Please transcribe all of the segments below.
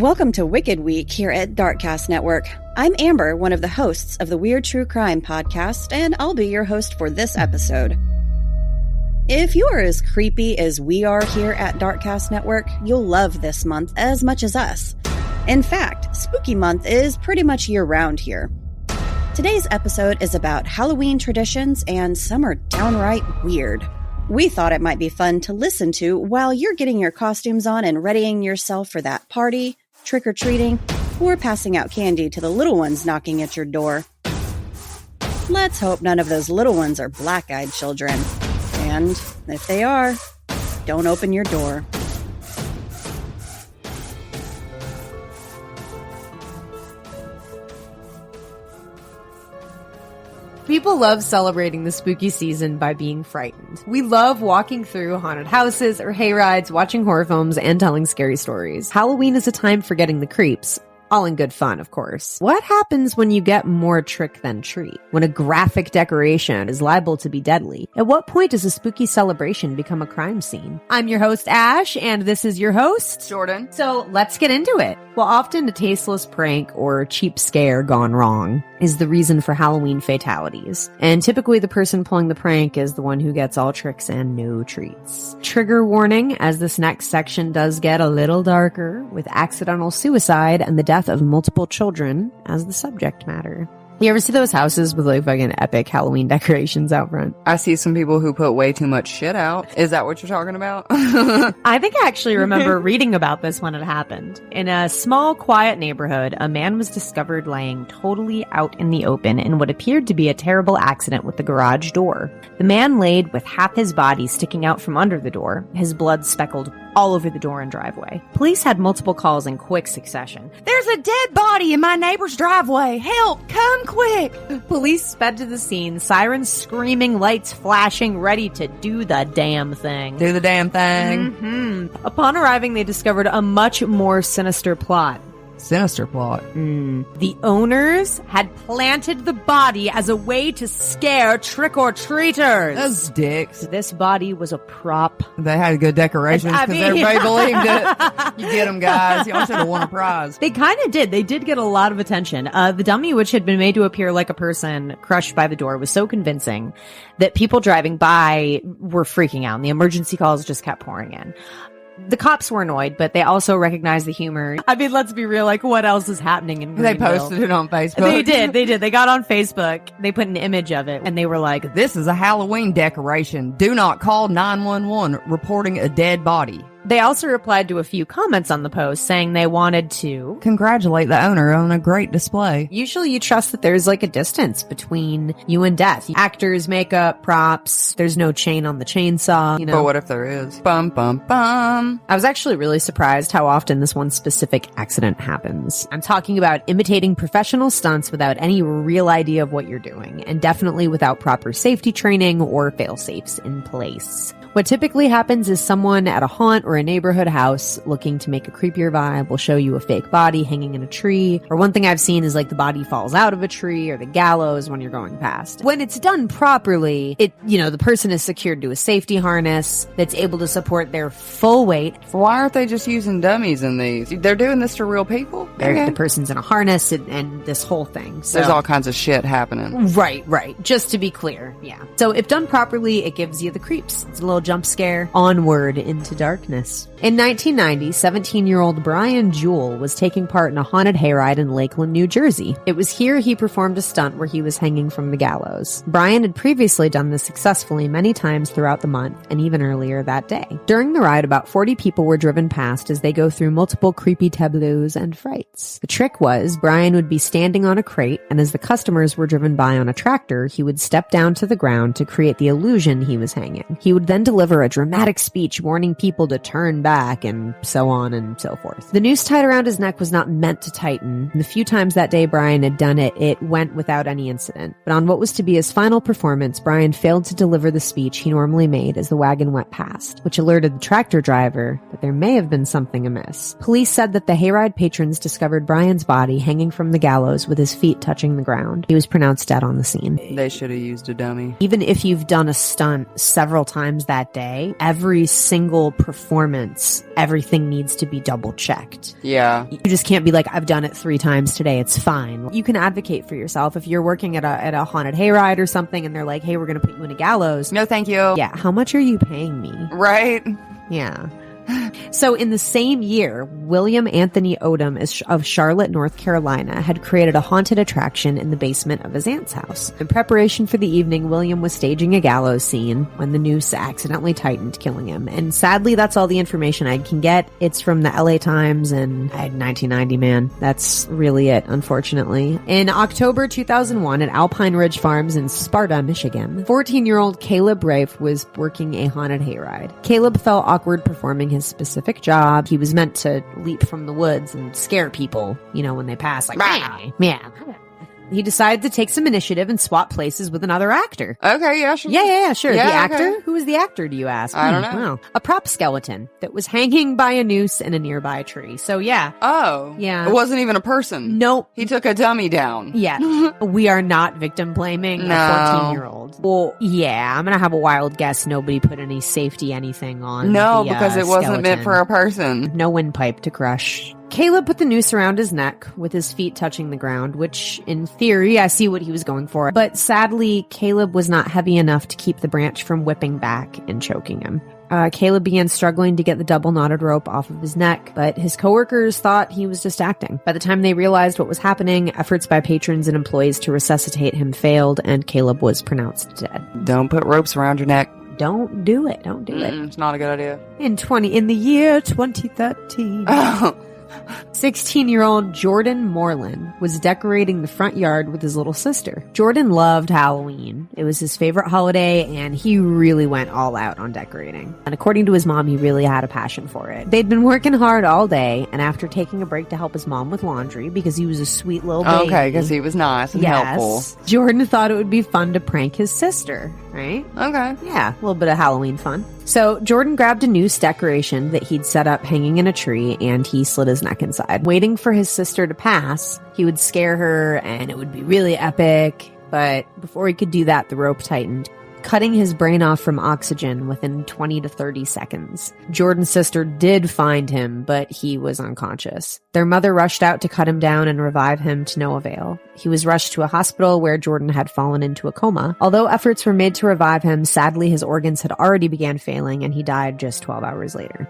Welcome to Wicked Week here at Darkcast Network. I'm Amber, one of the hosts of the Weird True Crime podcast, and I'll be your host for this episode. If you are as creepy as we are here at Darkcast Network, you'll love this month as much as us. In fact, Spooky Month is pretty much year-round here. Today's episode is about Halloween traditions, and some are downright weird. We thought it might be fun to listen to while you're getting your costumes on and readying yourself for that party, trick-or-treating, or passing out candy to the little ones knocking at your door. Let's hope none of those little ones are black-eyed children. And if they are, don't open your door. People love celebrating the spooky season by being frightened. We love walking through haunted houses or hayrides, watching horror films, and telling scary stories. Halloween is a time for getting the creeps. All in good fun, of course. What happens when you get more trick than treat? When a graphic decoration is liable to be deadly? At what point does a spooky celebration become a crime scene? I'm your host, Ash, and this is your host, Jordan. So let's get into it. Well, often a tasteless prank or cheap scare gone wrong is the reason for Halloween fatalities. And typically the person pulling the prank is the one who gets all tricks and no treats. Trigger warning, as this next section does get a little darker, with accidental suicide and the death of multiple children as the subject matter. You ever see those houses with like fucking epic Halloween decorations out front? I see some people who put way too much shit out. Is that what you're talking about? I think I actually remember reading about this when it happened. In a small, quiet neighborhood, a man was discovered laying totally out in the open in what appeared to be a terrible accident with the garage door. The man laid with half his body sticking out from under the door, his blood speckled all over the door and driveway. Police had multiple calls in quick succession. "There's a dead body in my neighbor's driveway! Help! Come quick!" Police sped to the scene, sirens screaming, lights flashing, ready to do the damn thing. Do the damn thing. Mm-hmm. Upon arriving, they discovered a much more sinister plot. Sinister plot. The owners had planted the body as a way to scare trick-or-treaters. Those dicks. This body was a prop. They had good decorations because everybody believed it. You get them, guys. Y'all should have won a prize. They kind of did. They did get a lot of attention. The dummy, which had been made to appear like a person crushed by the door, was so convincing that people driving by were freaking out, and the emergency calls just kept pouring in. The cops were annoyed, but they also recognized the humor. I mean, let's be real, like, what else is happening in Greenville? They posted it on Facebook. They did. They got on Facebook, they put an image of it, and they were like, "This is a Halloween decoration. Do not call 911 reporting a dead body." They also replied to a few comments on the post saying they wanted to congratulate the owner on a great display. Usually you trust that there's like a distance between you and death. Actors, makeup, props, there's no chain on the chainsaw, you know. But what if there is? Bum, bum, bum. I was actually really surprised how often this one specific accident happens. I'm talking about imitating professional stunts without any real idea of what you're doing, and definitely without proper safety training or fail-safes in place. What typically happens is someone at a haunt or a neighborhood house looking to make a creepier vibe will show you a fake body hanging in a tree. Or one thing I've seen is like the body falls out of a tree or the gallows when you're going past. When it's done properly, the person is secured to a safety harness that's able to support their full weight. Why aren't they just using dummies in these? They're doing this to real people? Okay. The person's in a harness and this whole thing. So, there's all kinds of shit happening. Right. Just to be clear. Yeah. So if done properly, it gives you the creeps. It's a little jump scare. Onward into darkness. In 1990, 17-year-old Brian Jewell was taking part in a haunted hayride in Lakeland, New Jersey. It was here he performed a stunt where he was hanging from the gallows. Brian had previously done this successfully many times throughout the month, and even earlier that day. During the ride, about 40 people were driven past as they go through multiple creepy tableaus and frights. The trick was, Brian would be standing on a crate, and as the customers were driven by on a tractor, he would step down to the ground to create the illusion he was hanging. He would then deliver a dramatic speech warning people to turn back and so on and so forth. The noose tied around his neck was not meant to tighten. The few times that day Brian had done it, it went without any incident. But on what was to be his final performance, Brian failed to deliver the speech he normally made as the wagon went past, which alerted the tractor driver that there may have been something amiss. Police said that the hayride patrons discovered Brian's body hanging from the gallows with his feet touching the ground. He was pronounced dead on the scene. They should have used a dummy. Even if you've done a stunt several times that that day. Every single performance, everything needs to be double checked. Yeah. You just can't be like, I've done it 3 times today, it's fine. You can advocate for yourself. If you're working at a haunted hayride or something and they're like, hey, we're going to put you in a gallows. No, thank you. Yeah, how much are you paying me? Right? Yeah. So in the same year, William Anthony Odom of Charlotte, North Carolina, had created a haunted attraction in the basement of his aunt's house. In preparation for the evening, William was staging a gallows scene when the noose accidentally tightened, killing him. And sadly, that's all the information I can get. It's from the LA Times and 1990, man. That's really it, unfortunately. In October 2001, at Alpine Ridge Farms in Sparta, Michigan, 14-year-old Caleb Rafe was working a haunted hayride. Caleb felt awkward performing his specific job. He was meant to leap from the woods and scare people, you know, when they pass, like, yeah. He decided to take some initiative and swap places with another actor. Okay, yeah, sure. Yeah, sure. Yeah, the actor? okay. Who was the actor, do you ask? I don't know. Wow. A prop skeleton that was hanging by a noose in a nearby tree. So, yeah. Oh. Yeah. It wasn't even a person. Nope. He took a dummy down. Yeah. We are not victim blaming No. a 14-year-old. Well, yeah, I'm going to have a wild guess nobody put any safety anything on No, the, because it wasn't meant skeleton. for a person. No windpipe to crush. Caleb put the noose around his neck with his feet touching the ground, which, in theory, I see what he was going for. But sadly, Caleb was not heavy enough to keep the branch from whipping back and choking him. Caleb began struggling to get the double knotted rope off of his neck, but his coworkers thought he was just acting. By the time they realized what was happening, efforts by patrons and employees to resuscitate him failed, and Caleb was pronounced dead. Don't put ropes around your neck. Don't do it. Don't do it. It's not a good idea. In the year 2013. Oh. 16-year-old Jordan Moreland was decorating the front yard with his little sister. Jordan loved Halloween. It was his favorite holiday, and he really went all out on decorating. And according to his mom, he really had a passion for it. They'd been working hard all day, and after taking a break to help his mom with laundry, because he was a sweet little baby. Okay, because he was nice and helpful. Jordan thought it would be fun to prank his sister, right? Okay. Yeah, a little bit of Halloween fun. So Jordan grabbed a noose decoration that he'd set up hanging in a tree, and he slid his neck inside. Waiting for his sister to pass, he would scare her, and it would be really epic. But before he could do that, the rope tightened, cutting his brain off from oxygen within 20 to 30 seconds. Jordan's sister did find him, but he was unconscious. Their mother rushed out to cut him down and revive him to no avail. He was rushed to a hospital where Jordan had fallen into a coma. Although efforts were made to revive him, sadly his organs had already began failing and he died just 12 hours later.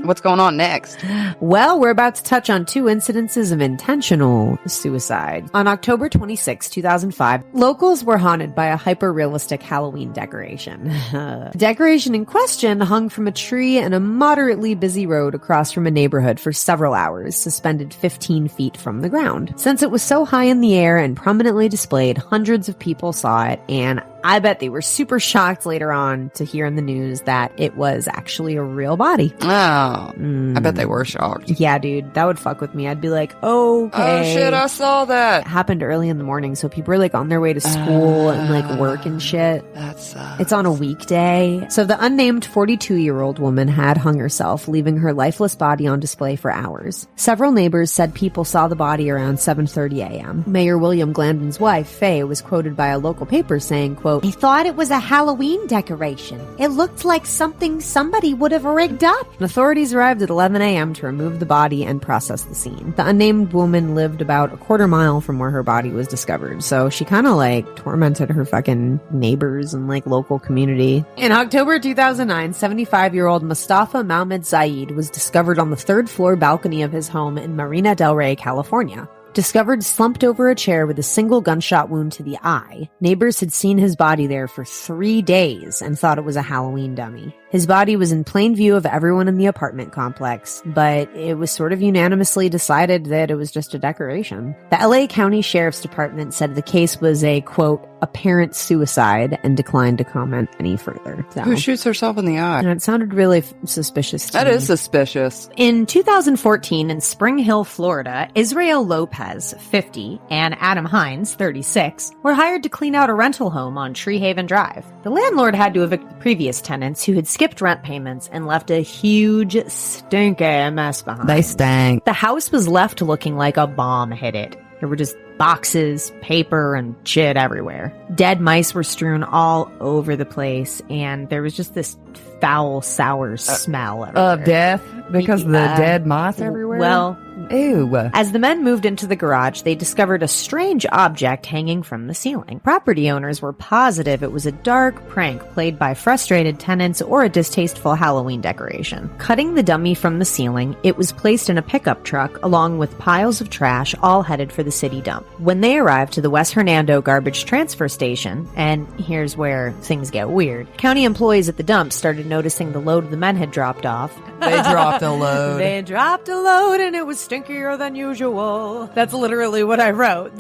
What's going on next? Well, we're about to touch on 2 incidences of intentional suicide. On October 26, 2005, locals were haunted by a hyper-realistic Halloween decoration. The decoration in question hung from a tree in a moderately busy road across from a neighborhood for several hours, suspended 15 feet from the ground. Since it was so high in the air and prominently displayed, hundreds of people saw it, and I bet they were super shocked later on to hear in the news that it was actually a real body. Oh, I bet they were shocked. Yeah, dude, that would fuck with me. I'd be like, okay. Oh, shit, I saw that. It happened early in the morning, so people are like on their way to school and like work and shit. That sucks. It's on a weekday. So the unnamed 42-year-old woman had hung herself, leaving her lifeless body on display for hours. Several neighbors said people saw the body around 7:30 a.m. Mayor William Glandon's wife, Faye, was quoted by a local paper saying, quote, "I thought it was a Halloween decoration. It looked like something somebody would have rigged up." Authorities arrived at 11 a.m. to remove the body and process the scene. The unnamed woman lived about a quarter mile from where her body was discovered, so she kind of like tormented her fucking neighbors and like local community. In October 2009, 75-year-old Mustafa Mahmoud Zaid was discovered on the 3rd floor balcony of his home in Marina del Rey, California. Discovered slumped over a chair with a single gunshot wound to the eye. Neighbors had seen his body there for 3 days and thought it was a Halloween dummy. His body was in plain view of everyone in the apartment complex, but it was sort of unanimously decided that it was just a decoration. The LA County Sheriff's Department said the case was a, quote, apparent suicide and declined to comment any further. So, Who shoots herself in the eye? it sounded really suspicious to me. That is suspicious. In 2014, in Spring Hill, Florida, Israel Lopez, 50, and Adam Hines, 36, were hired to clean out a rental home on Treehaven Drive. The landlord had to evict the previous tenants who had skipped rent payments and left a huge stinky mess behind. They stank. The house was left looking like a bomb hit it. There were just boxes, paper, and shit everywhere. Dead mice were strewn all over the place, and there was just this foul, sour smell everywhere. Of death? Because of the dead mice everywhere? Well, ew. As the men moved into the garage, they discovered a strange object hanging from the ceiling. Property owners were positive it was a dark prank played by frustrated tenants or a distasteful Halloween decoration. Cutting the dummy from the ceiling, it was placed in a pickup truck along with piles of trash, all headed for the city dump. When they arrived to the West Hernando garbage transfer station, and here's where things get weird, county employees at the dump started noticing the load the men had dropped off. They dropped a load. They dropped a load and it was stinkier than usual. That's literally what I wrote.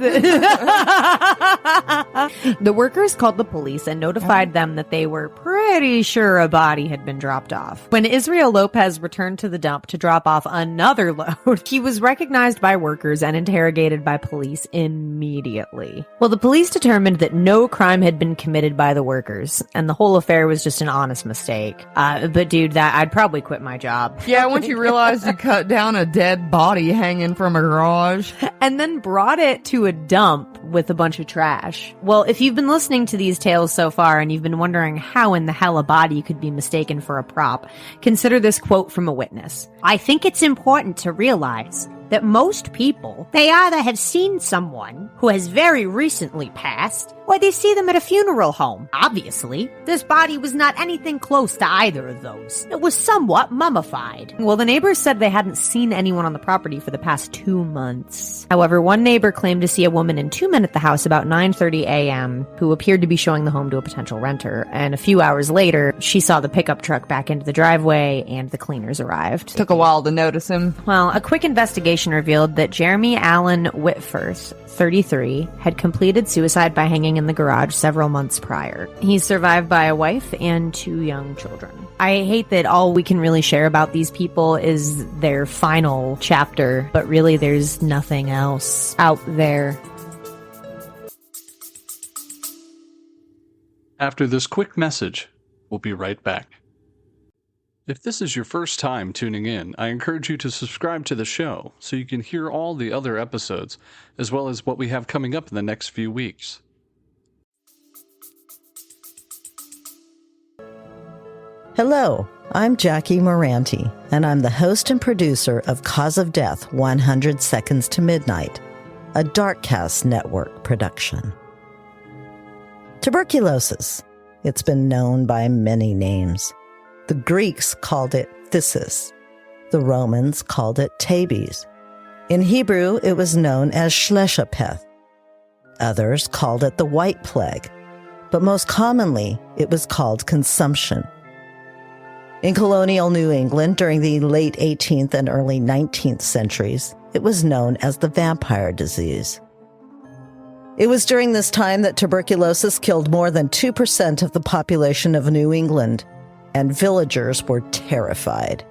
The workers called the police and notified them that they were pretty sure a body had been dropped off. When Israel Lopez returned to the dump to drop off another load, he was recognized by workers and interrogated by police immediately. Well, the police determined that no crime had been committed by the workers, and the whole affair was just an honest mistake. But dude, I'd probably quit my job. Yeah, once you realized you cut down a dead body hanging from a garage. And then brought it to a dump with a bunch of trash. Well, if you've been listening to these tales so far and you've been wondering how in the hell a body could be mistaken for a prop, consider this quote from a witness. "I think it's important to realize that most people, they either have seen someone who has very recently passed, or they see them at a funeral home. Obviously, this body was not anything close to either of those. It was somewhat mummified." Well, the neighbors said they hadn't seen anyone on the property for the past 2 months. However, one neighbor claimed to see a woman in 2 men at the house about 9:30 a.m. who appeared to be showing the home to a potential renter, and a few hours later, she saw the pickup truck back into the driveway and the cleaners arrived. Took a while to notice him. Well, a quick investigation revealed that Jeremy Allen Whitforth, 33, had completed suicide by hanging in the garage several months prior. He's survived by a wife and 2 young children. I hate that all we can really share about these people is their final chapter, but really there's nothing else out there. After this quick message, we'll be right back. If this is your first time tuning in, I encourage you to subscribe to the show so you can hear all the other episodes, as well as what we have coming up in the next few weeks. Hello, I'm Jackie Moranti, and I'm the host and producer of Cause of Death 100 Seconds to Midnight, a Darkcast Network production. Tuberculosis. It's been known by many names. The Greeks called it phthisis. The Romans called it tabes. In Hebrew, it was known as shleshapeth. Others called it the White Plague, but most commonly, it was called consumption. In colonial New England during the late 18th and early 19th centuries, it was known as the vampire disease. It was during this time that tuberculosis killed more than 2% of the population of New England, and villagers were terrified.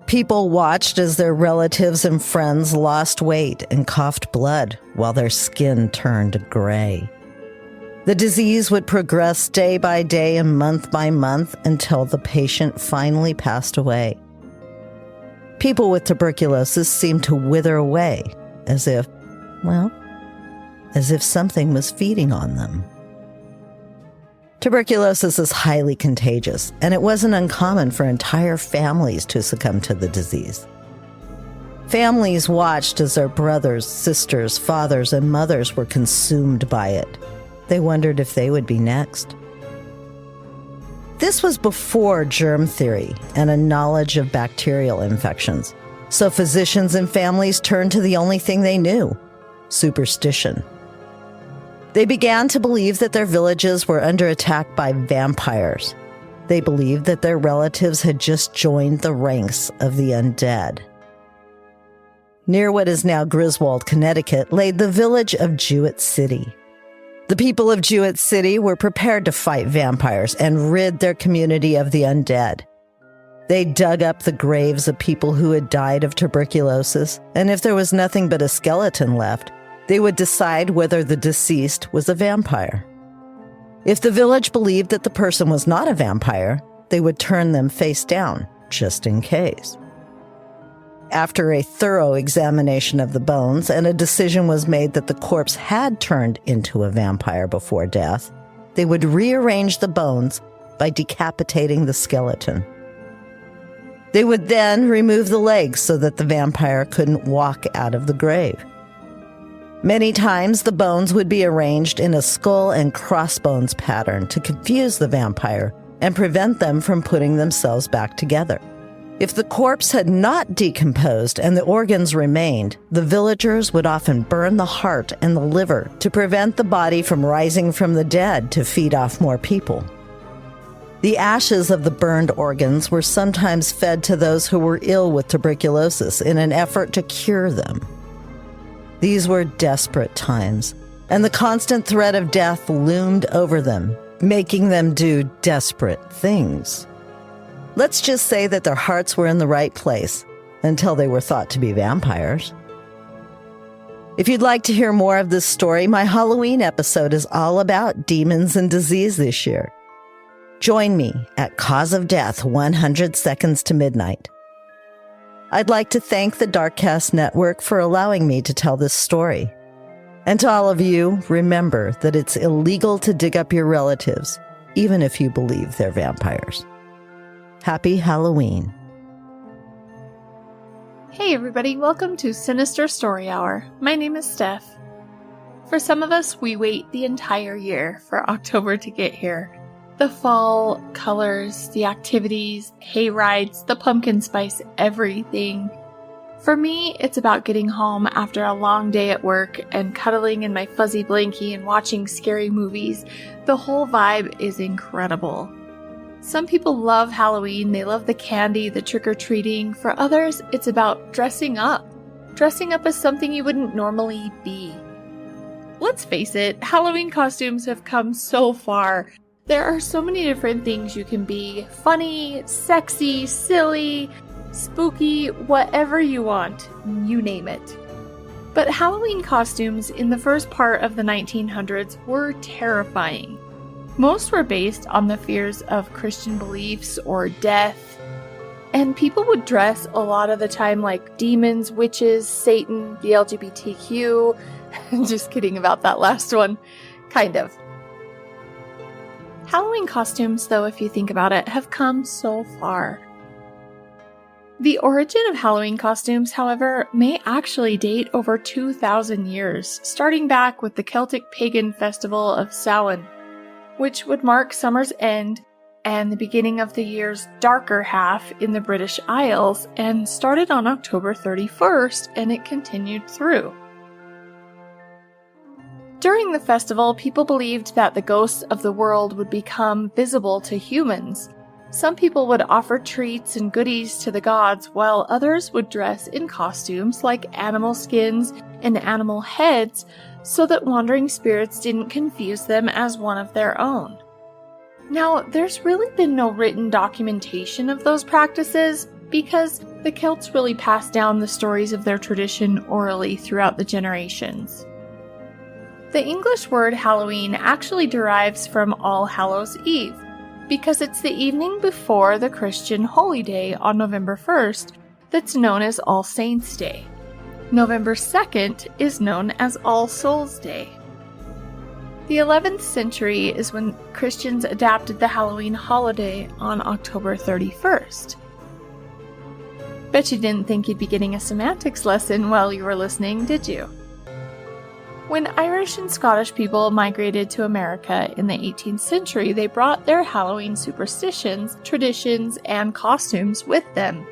People watched as their relatives and friends lost weight and coughed blood while their skin turned gray. The disease would progress day by day and month by month until the patient finally passed away. People with tuberculosis seemed to wither away as if something was feeding on them. Tuberculosis is highly contagious, and it wasn't uncommon for entire families to succumb to the disease. Families watched as their brothers, sisters, fathers, and mothers were consumed by it. They wondered if they would be next. This was before germ theory and a knowledge of bacterial infections, so physicians and families turned to the only thing they knew: superstition. They began to believe that their villages were under attack by vampires. They believed that their relatives had just joined the ranks of the undead. Near what is now Griswold, Connecticut, lay the village of Jewett City. The people of Jewett City were prepared to fight vampires and rid their community of the undead. They dug up the graves of people who had died of tuberculosis, and if there was nothing but a skeleton left, they would decide whether the deceased was a vampire. If the village believed that the person was not a vampire, they would turn them face down, just in case. After a thorough examination of the bones and a decision was made that the corpse had turned into a vampire before death, they would rearrange the bones by decapitating the skeleton. They would then remove the legs so that the vampire couldn't walk out of the grave. Many times the bones would be arranged in a skull and crossbones pattern to confuse the vampire and prevent them from putting themselves back together. If the corpse had not decomposed and the organs remained, the villagers would often burn the heart and the liver to prevent the body from rising from the dead to feed off more people. The ashes of the burned organs were sometimes fed to those who were ill with tuberculosis in an effort to cure them. These were desperate times, and the constant threat of death loomed over them, making them do desperate things. Let's just say that their hearts were in the right place until they were thought to be vampires. If you'd like to hear more of this story, my Halloween episode is all about demons and disease this year. Join me at Cause of Death 100 Seconds to Midnight. I'd like to thank the Darkcast Network for allowing me to tell this story. And to all of you, remember that it's illegal to dig up your relatives, even if you believe they're vampires. Happy Halloween. Hey everybody, welcome to Sinister Story Hour. My name is Steph. For some of us, we wait the entire year for October to get here. The fall colors, the activities, hay rides, the pumpkin spice, everything. For me, it's about getting home after a long day at work and cuddling in my fuzzy blankie and watching scary movies. The whole vibe is incredible. Some people love Halloween, they love the candy, the trick-or-treating. For others, it's about dressing up. Dressing up as something you wouldn't normally be. Let's face it, Halloween costumes have come so far. There are so many different things you can be. Funny, sexy, silly, spooky, whatever you want. You name it. But Halloween costumes in the first part of the 1900s were terrifying. Most were based on the fears of Christian beliefs or death, and people would dress a lot of the time like demons, witches, Satan, the LGBTQ. Just kidding about that last one. Kind of. Halloween costumes, though, if you think about it, have come so far. The origin of Halloween costumes, however, may actually date over 2,000 years, starting back with the Celtic pagan festival of Samhain, which would mark summer's end and the beginning of the year's darker half in the British Isles, and started on October 31st, and it continued through. During the festival, people believed that the ghosts of the world would become visible to humans. Some people would offer treats and goodies to the gods, while others would dress in costumes like animal skins and animal heads, so that wandering spirits didn't confuse them as one of their own. Now, there's really been no written documentation of those practices, because the Celts really passed down the stories of their tradition orally throughout the generations. The English word Halloween actually derives from All Hallows' Eve, because it's the evening before the Christian holy day on November 1st that's known as All Saints' Day. November 2nd is known as All Souls' Day. The 11th century is when Christians adapted the Halloween holiday on October 31st. Bet you didn't think you'd be getting a semantics lesson while you were listening, did you? When Irish and Scottish people migrated to America in the 18th century, they brought their Halloween superstitions, traditions, and costumes with them.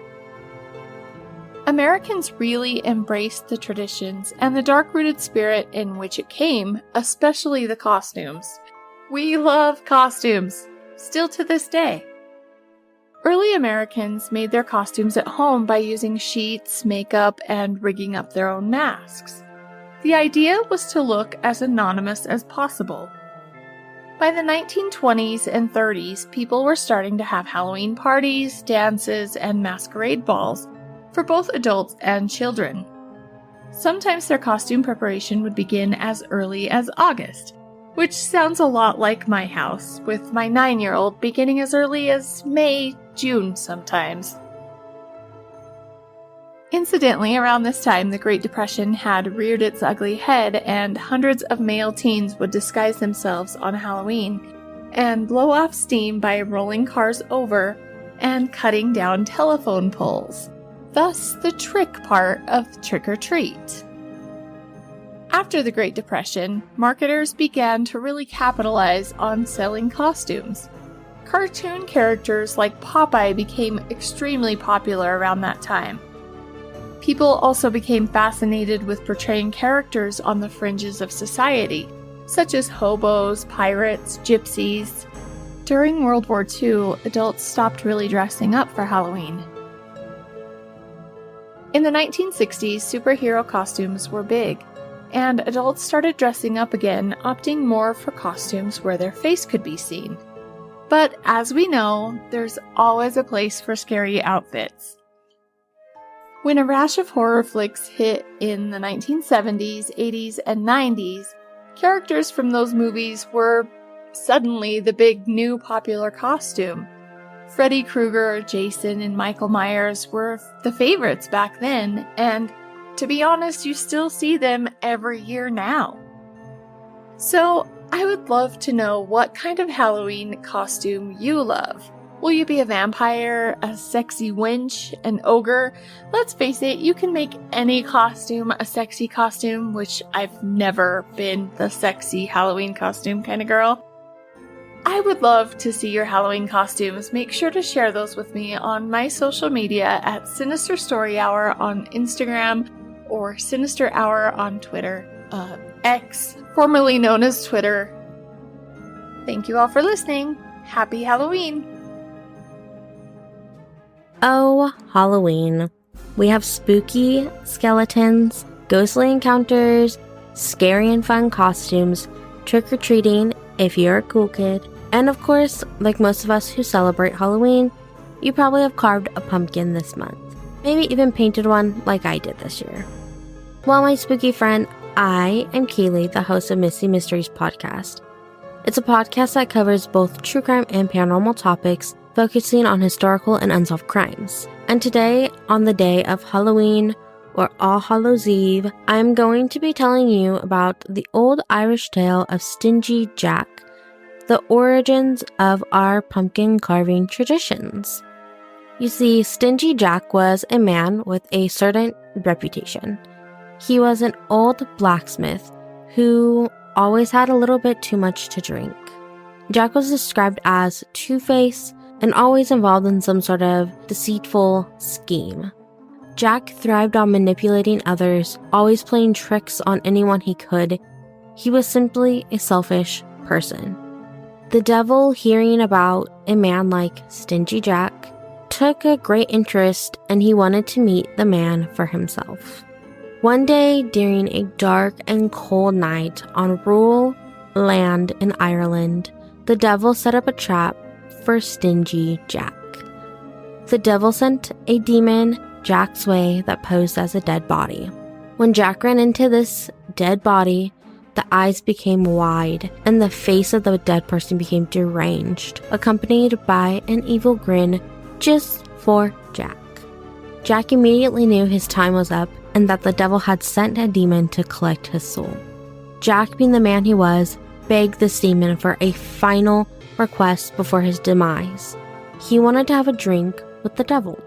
Americans really embraced the traditions and the dark-rooted spirit in which it came, especially the costumes. We love costumes, still to this day. Early Americans made their costumes at home by using sheets, makeup, and rigging up their own masks. The idea was to look as anonymous as possible. By the 1920s and 30s, people were starting to have Halloween parties, dances, and masquerade balls for both adults and children. Sometimes their costume preparation would begin as early as August, which sounds a lot like my house, with my 9-year-old beginning as early as May, June sometimes. Incidentally, around this time, the Great Depression had reared its ugly head, and hundreds of male teens would disguise themselves on Halloween and blow off steam by rolling cars over and cutting down telephone poles. Thus, the trick part of trick or treat. After the Great Depression, marketers began to really capitalize on selling costumes. Cartoon characters like Popeye became extremely popular around that time. People also became fascinated with portraying characters on the fringes of society, such as hobos, pirates, gypsies. During World War II, adults stopped really dressing up for Halloween. In the 1960s, superhero costumes were big, and adults started dressing up again, opting more for costumes where their face could be seen. But as we know, there's always a place for scary outfits. When a rash of horror flicks hit in the 1970s, 80s, and 90s, characters from those movies were suddenly the big new popular costume. Freddy Krueger, Jason, and Michael Myers were the favorites back then, and to be honest, you still see them every year now. So, I would love to know what kind of Halloween costume you love. Will you be a vampire, a sexy wench, an ogre? Let's face it, you can make any costume a sexy costume, which I've never been the sexy Halloween costume kind of girl. I would love to see your Halloween costumes. Make sure to share those with me on my social media at Sinister Story Hour on Instagram or Sinister Hour on Twitter, X, formerly known as Twitter. Thank you all for listening. Happy Halloween! Oh, Halloween. We have spooky skeletons, ghostly encounters, scary and fun costumes, trick-or-treating if you're a cool kid, and of course, like most of us who celebrate Halloween, you probably have carved a pumpkin this month. Maybe even painted one like I did this year. Well, my spooky friend, I am Kaylee, the host of Misty Mysteries podcast. It's a podcast that covers both true crime and paranormal topics, focusing on historical and unsolved crimes. And today, on the day of Halloween, or All Hallows Eve, I'm going to be telling you about the old Irish tale of Stingy Jack, the origins of our pumpkin carving traditions. You see, Stingy Jack was a man with a certain reputation. He was an old blacksmith who always had a little bit too much to drink. Jack was described as two-faced and always involved in some sort of deceitful scheme. Jack thrived on manipulating others, always playing tricks on anyone he could. He was simply a selfish person. The devil, hearing about a man like Stingy Jack, took a great interest, and he wanted to meet the man for himself. One day, during a dark and cold night on rural land in Ireland, the devil set up a trap for Stingy Jack. The devil sent a demon Jack's way that posed as a dead body. When Jack ran into this dead body, the eyes became wide and the face of the dead person became deranged, accompanied by an evil grin just for Jack. Jack immediately knew his time was up and that the devil had sent a demon to collect his soul. Jack, being the man he was, begged this demon for a final request before his demise. He wanted to have a drink with the devil.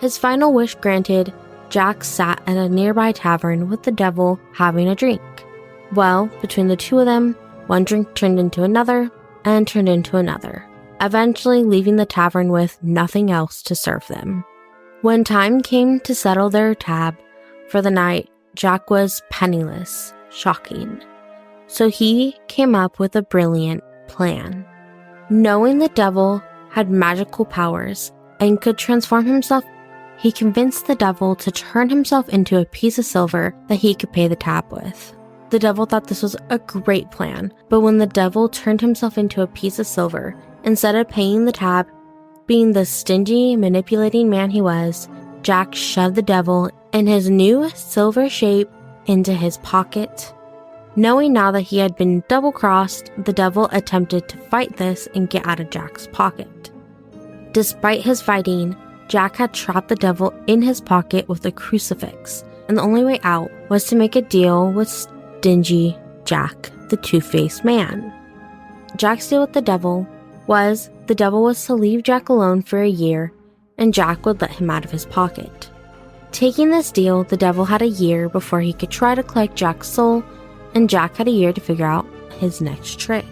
His final wish granted, Jack sat at a nearby tavern with the devil having a drink. Well, between the two of them, one drink turned into another and turned into another, eventually leaving the tavern with nothing else to serve them. When time came to settle their tab for the night, Jack was penniless. Shocking. So he came up with a brilliant plan. Knowing the devil had magical powers and could transform himself, he convinced the devil to turn himself into a piece of silver that he could pay the tab with. The devil thought this was a great plan, but when the devil turned himself into a piece of silver, instead of paying the tab, being the stingy, manipulating man he was, Jack shoved the devil in his new silver shape into his pocket. Knowing now that he had been double-crossed, the devil attempted to fight this and get out of Jack's pocket. Despite his fighting, Jack had trapped the devil in his pocket with a crucifix, and the only way out was to make a deal with Stingy Jack, the two-faced man. Jack's deal with the devil was to leave Jack alone for a year, and Jack would let him out of his pocket. Taking this deal, the devil had a year before he could try to collect Jack's soul, and Jack had a year to figure out his next trick.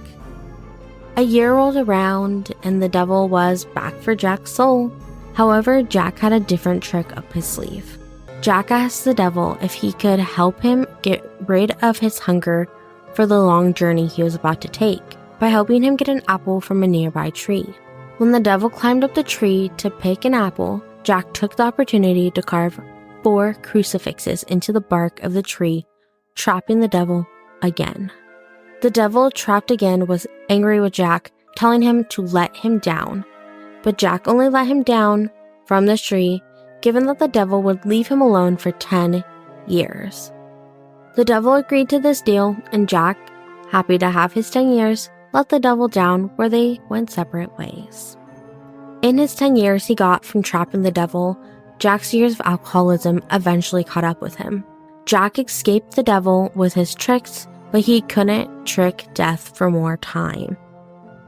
A year rolled around, and the devil was back for Jack's soul. However, Jack had a different trick up his sleeve. Jack asked the devil if he could help him get rid of his hunger for the long journey he was about to take by helping him get an apple from a nearby tree. When the devil climbed up the tree to pick an apple, Jack took the opportunity to carve 4 crucifixes into the bark of the tree, trapping the devil again. The devil, trapped again, was angry with Jack, telling him to let him down. But Jack only let him down from the tree, given that the devil would leave him alone for 10 years. The devil agreed to this deal, and Jack, happy to have his 10 years, let the devil down where they went separate ways. In his 10 years he got from trapping the devil, Jack's years of alcoholism eventually caught up with him. Jack escaped the devil with his tricks, but he couldn't trick death for more time.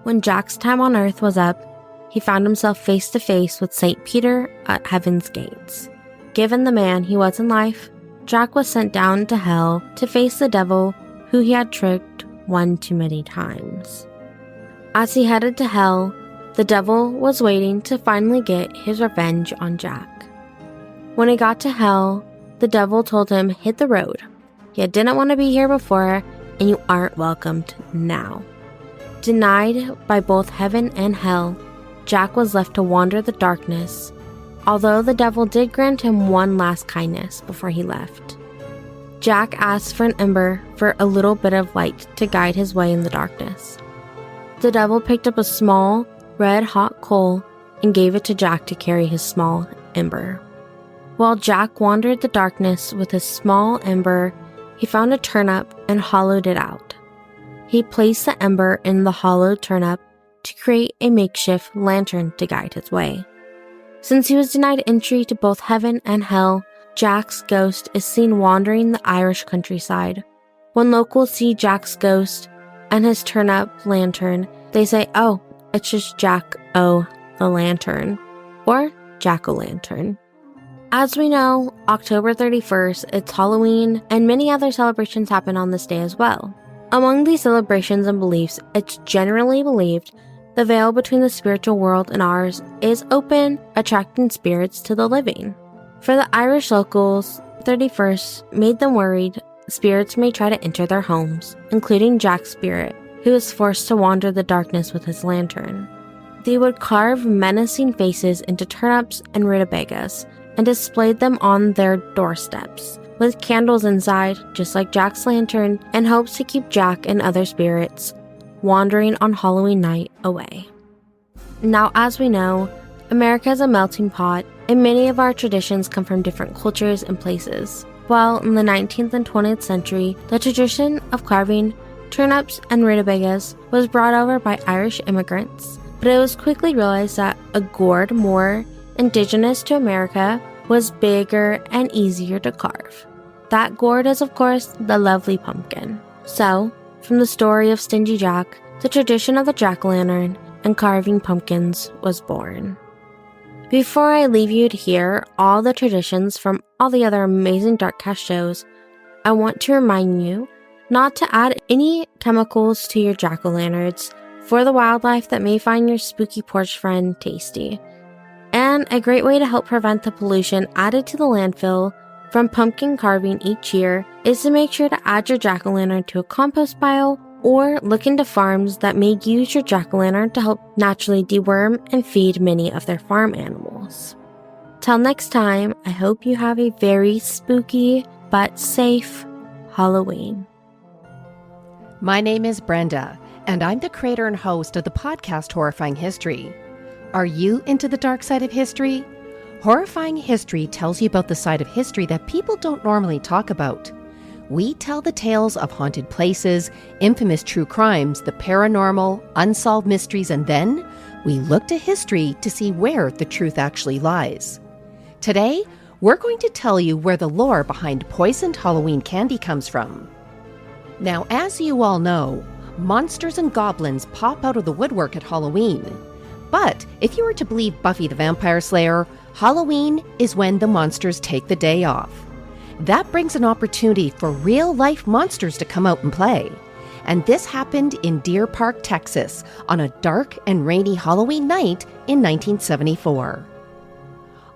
When Jack's time on earth was up, he found himself face to face with St. Peter at heaven's gates. Given the man he was in life, Jack was sent down to hell to face the devil who he had tricked one too many times. As he headed to hell, the devil was waiting to finally get his revenge on Jack. When he got to hell, the devil told him, "Hit the road. You didn't want to be here before, and you aren't welcomed now." Denied by both heaven and hell, Jack was left to wander the darkness, although the devil did grant him one last kindness before he left. Jack asked for an ember for a little bit of light to guide his way in the darkness. The devil picked up a small, red-hot coal and gave it to Jack to carry his small ember. While Jack wandered the darkness with his small ember, he found a turnip and hollowed it out. He placed the ember in the hollowed turnip to create a makeshift lantern to guide his way. Since he was denied entry to both heaven and hell, Jack's ghost is seen wandering the Irish countryside. When locals see Jack's ghost and his turnip lantern, they say, "Oh, it's just Jack O' the Lantern," or Jack-o'-lantern. As we know, October 31st, it's Halloween, and many other celebrations happen on this day as well. Among these celebrations and beliefs, it's generally believed the veil between the spiritual world and ours is open, attracting spirits to the living. For the Irish locals, 31st made them worried spirits may try to enter their homes, including Jack's spirit, who was forced to wander the darkness with his lantern. They would carve menacing faces into turnips and rutabagas and displayed them on their doorsteps, with candles inside, just like Jack's lantern, in hopes to keep Jack and other spirits wandering on Halloween night away. Now, as we know, America is a melting pot, and many of our traditions come from different cultures and places. While in the 19th and 20th century, the tradition of carving turnips and rutabagas was brought over by Irish immigrants, but it was quickly realized that a gourd more indigenous to America was bigger and easier to carve. That gourd is, of course, the lovely pumpkin. So, from the story of Stingy Jack, the tradition of the jack-o'-lantern and carving pumpkins was born. Before I leave you to hear all the traditions from all the other amazing Darkcast shows, I want to remind you not to add any chemicals to your jack-o'-lanterns for the wildlife that may find your spooky porch friend tasty. And a great way to help prevent the pollution added to the landfill from pumpkin carving each year is to make sure to add your jack-o'-lantern to a compost pile or look into farms that may use your jack-o'-lantern to help naturally deworm and feed many of their farm animals. Till next time, I hope you have a very spooky but safe Halloween. My name is Brenda, and I'm the creator and host of the podcast Horrifying History. Are you into the dark side of history? Horrifying History tells you about the side of history that people don't normally talk about. We tell the tales of haunted places, infamous true crimes, the paranormal, unsolved mysteries, and then We look to history to see where the truth actually lies. Today, we're going to tell you where the lore behind poisoned Halloween candy comes from. Now, as you all know, monsters and goblins pop out of the woodwork at Halloween. But if you were to believe Buffy the Vampire Slayer, Halloween is when the monsters take the day off. That brings an opportunity for real-life monsters to come out and play. And this happened in Deer Park, Texas, on a dark and rainy Halloween night in 1974.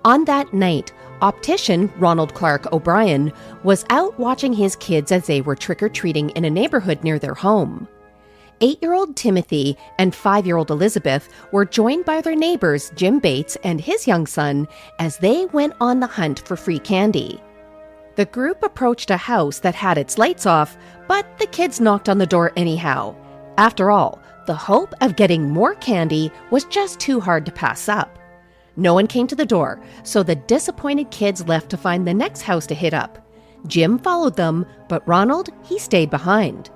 On that night, optician Ronald Clark O'Brien was out watching his kids as they were trick-or-treating in a neighborhood near their home. 8-year-old Timothy and 5-year-old Elizabeth were joined by their neighbors Jim Bates and his young son as they went on the hunt for free candy. The group approached a house that had its lights off, but the kids knocked on the door anyhow. After all, the hope of getting more candy was just too hard to pass up. No one came to the door, so the disappointed kids left to find the next house to hit up. Jim followed them, but Ronald, he stayed behind.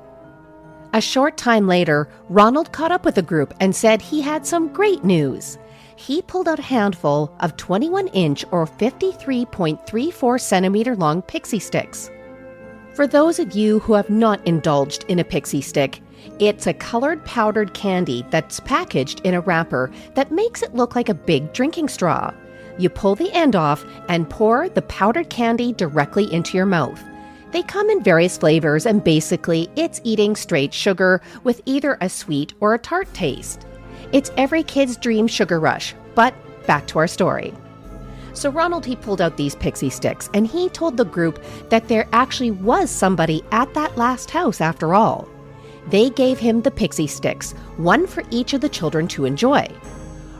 A short time later, Ronald caught up with the group and said he had some great news. He pulled out a handful of 21-inch or 53.34 centimeter long pixie sticks. For those of you who have not indulged in a pixie stick, it's a colored powdered candy that's packaged in a wrapper that makes it look like a big drinking straw. You pull the end off and pour the powdered candy directly into your mouth. They come in various flavors, and basically it's eating straight sugar with either a sweet or a tart taste. It's every kid's dream sugar rush, but back to our story. So Ronald, he pulled out these pixie sticks, and he told the group that there actually was somebody at that last house after all. They gave him the pixie sticks, one for each of the children to enjoy.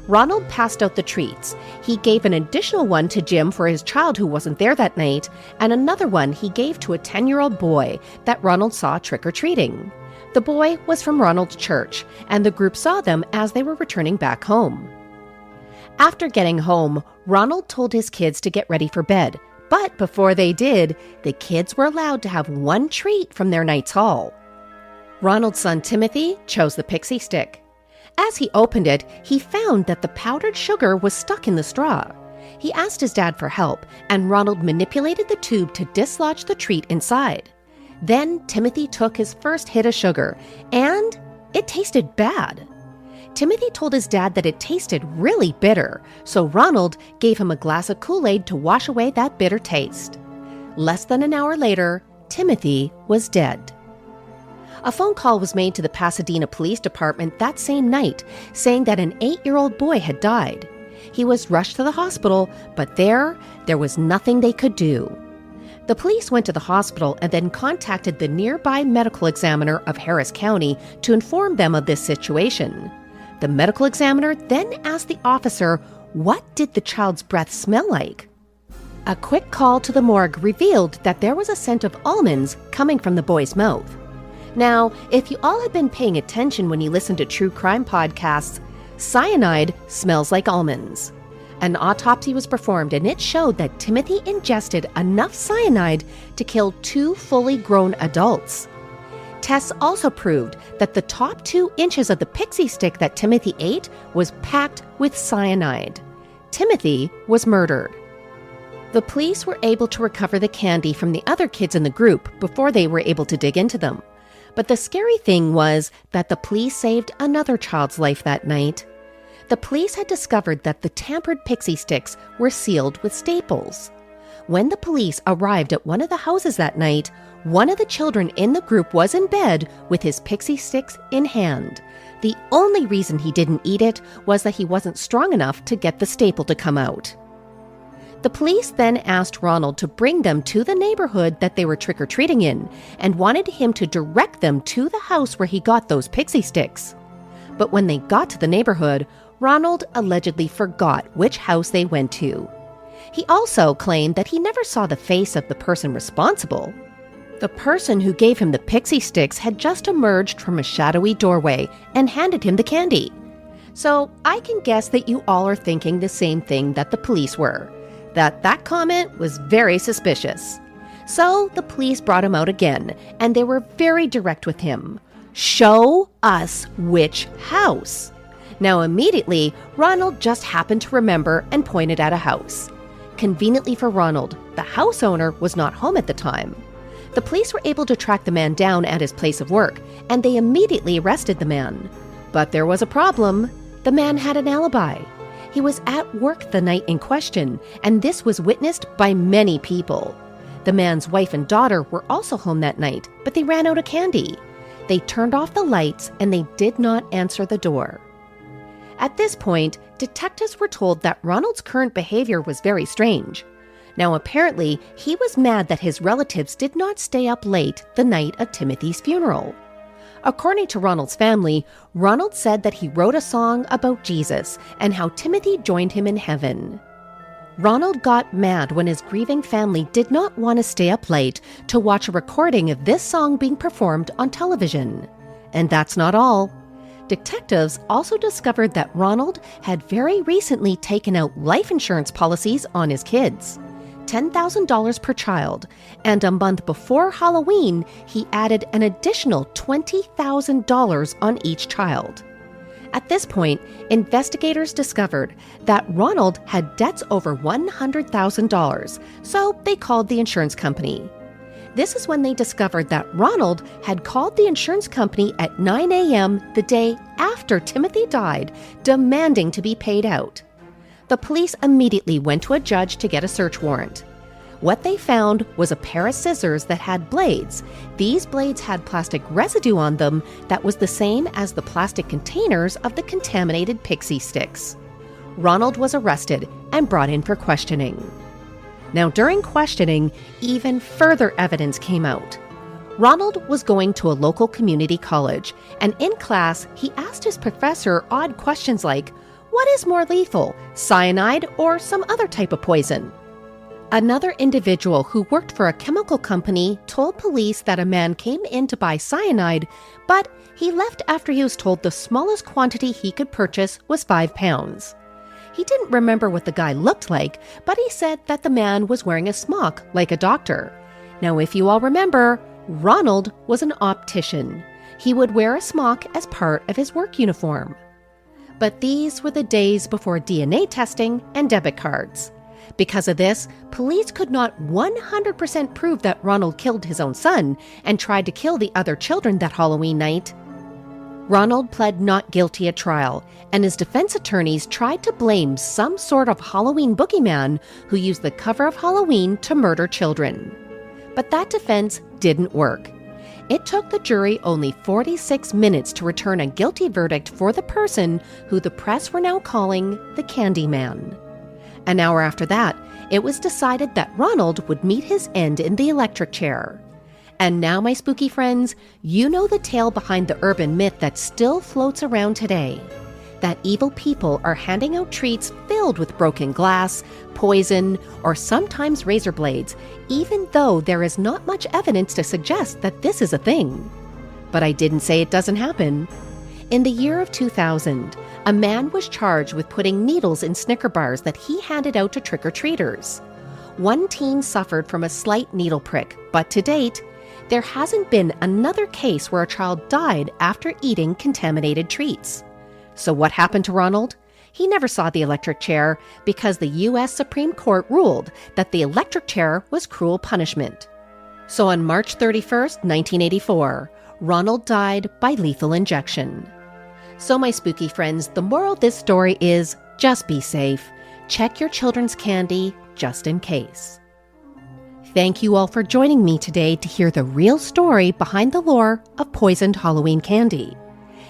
Ronald passed out the treats. He gave an additional one to Jim for his child who wasn't there that night, and another one he gave to a 10-year-old boy that Ronald saw trick-or-treating. The boy was from Ronald's church, and the group saw them as they were returning back home. After getting home, Ronald told his kids to get ready for bed, but before they did, the kids were allowed to have one treat from their night's haul. Ronald's son Timothy chose the pixie stick. As he opened it, he found that the powdered sugar was stuck in the straw. He asked his dad for help, and Ronald manipulated the tube to dislodge the treat inside. Then Timothy took his first hit of sugar, and it tasted bad. Timothy told his dad that it tasted really bitter, so Ronald gave him a glass of Kool-Aid to wash away that bitter taste. Less than an hour later, Timothy was dead. A phone call was made to the Pasadena Police Department that same night, saying that an 8-year-old boy had died. He was rushed to the hospital, but there was nothing they could do. The police went to the hospital and then contacted the nearby medical examiner of Harris County to inform them of this situation. The medical examiner then asked the officer, what did the child's breath smell like? A quick call to the morgue revealed that there was a scent of almonds coming from the boy's mouth. Now, if you all have been paying attention when you listen to true crime podcasts, cyanide smells like almonds. An autopsy was performed, and it showed that Timothy ingested enough cyanide to kill 2 fully grown adults. Tests also proved that the top 2 inches of the pixie stick that Timothy ate was packed with cyanide. Timothy was murdered. The police were able to recover the candy from the other kids in the group before they were able to dig into them. But the scary thing was that the police saved another child's life that night. The police had discovered that the tampered pixie sticks were sealed with staples. When the police arrived at one of the houses that night, one of the children in the group was in bed with his pixie sticks in hand. The only reason he didn't eat it was that he wasn't strong enough to get the staple to come out. The police then asked Ronald to bring them to the neighborhood that they were trick-or-treating in and wanted him to direct them to the house where he got those pixie sticks. But when they got to the neighborhood, Ronald allegedly forgot which house they went to. He also claimed that he never saw the face of the person responsible. The person who gave him the pixie sticks had just emerged from a shadowy doorway and handed him the candy. So I can guess that you all are thinking the same thing that the police were. That comment was very suspicious. So the police brought him out again, and they were very direct with him. Show us which house. Now, immediately, Ronald just happened to remember and pointed at a house. Conveniently for Ronald, the house owner was not home at the time. The police were able to track the man down at his place of work, and they immediately arrested the man. But there was a problem. The man had an alibi. He was at work the night in question, and this was witnessed by many people. The man's wife and daughter were also home that night, but they ran out of candy. They turned off the lights, and they did not answer the door. At this point, detectives were told that Ronald's current behavior was very strange. Now, apparently, he was mad that his relatives did not stay up late the night of Timothy's funeral. According to Ronald's family, Ronald said that he wrote a song about Jesus and how Timothy joined him in heaven. Ronald got mad when his grieving family did not want to stay up late to watch a recording of this song being performed on television. And that's not all. Detectives also discovered that Ronald had very recently taken out life insurance policies on his kids, $10,000 per child, and a month before Halloween, he added an additional $20,000 on each child. At this point, investigators discovered that Ronald had debts over $100,000, so they called the insurance company. This is when they discovered that Ronald had called the insurance company at 9 a.m. the day after Timothy died, demanding to be paid out. The police immediately went to a judge to get a search warrant. What they found was a pair of scissors that had blades. These blades had plastic residue on them that was the same as the plastic containers of the contaminated pixie sticks. Ronald was arrested and brought in for questioning. Now, during questioning, even further evidence came out. Ronald was going to a local community college, and in class, he asked his professor odd questions like, "What is more lethal, cyanide or some other type of poison?" Another individual who worked for a chemical company told police that a man came in to buy cyanide, but he left after he was told the smallest quantity he could purchase was 5 pounds. He didn't remember what the guy looked like, but he said that the man was wearing a smock like a doctor. Now, if you all remember, Ronald was an optician. He would wear a smock as part of his work uniform. But these were the days before DNA testing and debit cards. Because of this, police could not 100% prove that Ronald killed his own son and tried to kill the other children that Halloween night. Ronald pled not guilty at trial, and his defense attorneys tried to blame some sort of Halloween boogeyman who used the cover of Halloween to murder children. But that defense didn't work. It took the jury only 46 minutes to return a guilty verdict for the person who the press were now calling the Candyman. An hour after that, it was decided that Ronald would meet his end in the electric chair. And now, my spooky friends, you know the tale behind the urban myth that still floats around today. That evil people are handing out treats filled with broken glass, poison, or sometimes razor blades, even though there is not much evidence to suggest that this is a thing. But I didn't say it doesn't happen. In the year of 2000, a man was charged with putting needles in Snicker bars that he handed out to trick-or-treaters. One teen suffered from a slight needle prick, but to date, there hasn't been another case where a child died after eating contaminated treats. So what happened to Ronald? He never saw the electric chair because the U.S. Supreme Court ruled that the electric chair was cruel punishment. So on March 31st, 1984, Ronald died by lethal injection. So my spooky friends, the moral of this story is just be safe. Check your children's candy just in case. Thank you all for joining me today to hear the real story behind the lore of poisoned Halloween candy.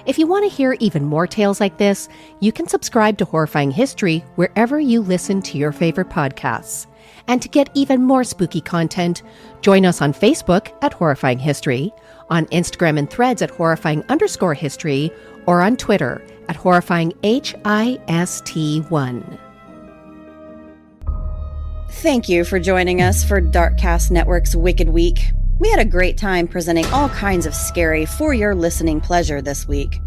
If you want to hear even more tales like this, you can subscribe to Horrifying History wherever you listen to your favorite podcasts. And to get even more spooky content, join us on Facebook at Horrifying History, on Instagram and Threads at Horrifying_History, or on Twitter at HorrifyingHist1. Thank you for joining us for Darkcast Network's Wicked Week. We had a great time presenting all kinds of scary for your listening pleasure this week.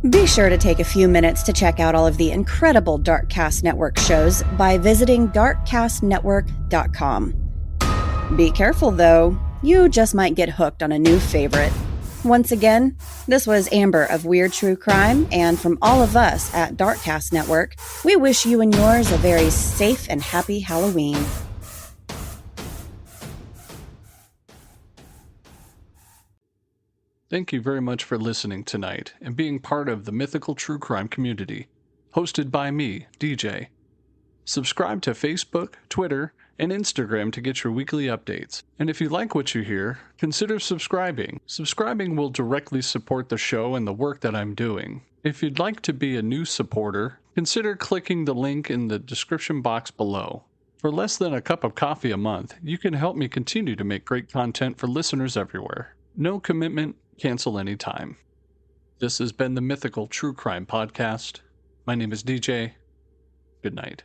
Be sure to take a few minutes to check out all of the incredible Darkcast Network shows by visiting darkcastnetwork.com. Be careful though, you just might get hooked on a new favorite. Once again, this was Amber of Weird True Crime, and from all of us at Darkcast Network, we wish you and yours a very safe and happy Halloween. Thank you very much for listening tonight and being part of the Mythical True Crime community, hosted by me, DJ. Subscribe to Facebook, Twitter, and Instagram to get your weekly updates. And if you like what you hear, consider subscribing. Subscribing will directly support the show and the work that I'm doing. If you'd like to be a new supporter, consider clicking the link in the description box below. For less than a cup of coffee a month, you can help me continue to make great content for listeners everywhere. No commitment, cancel anytime. This has been the Mythical True Crime Podcast. My name is DJ. Good night.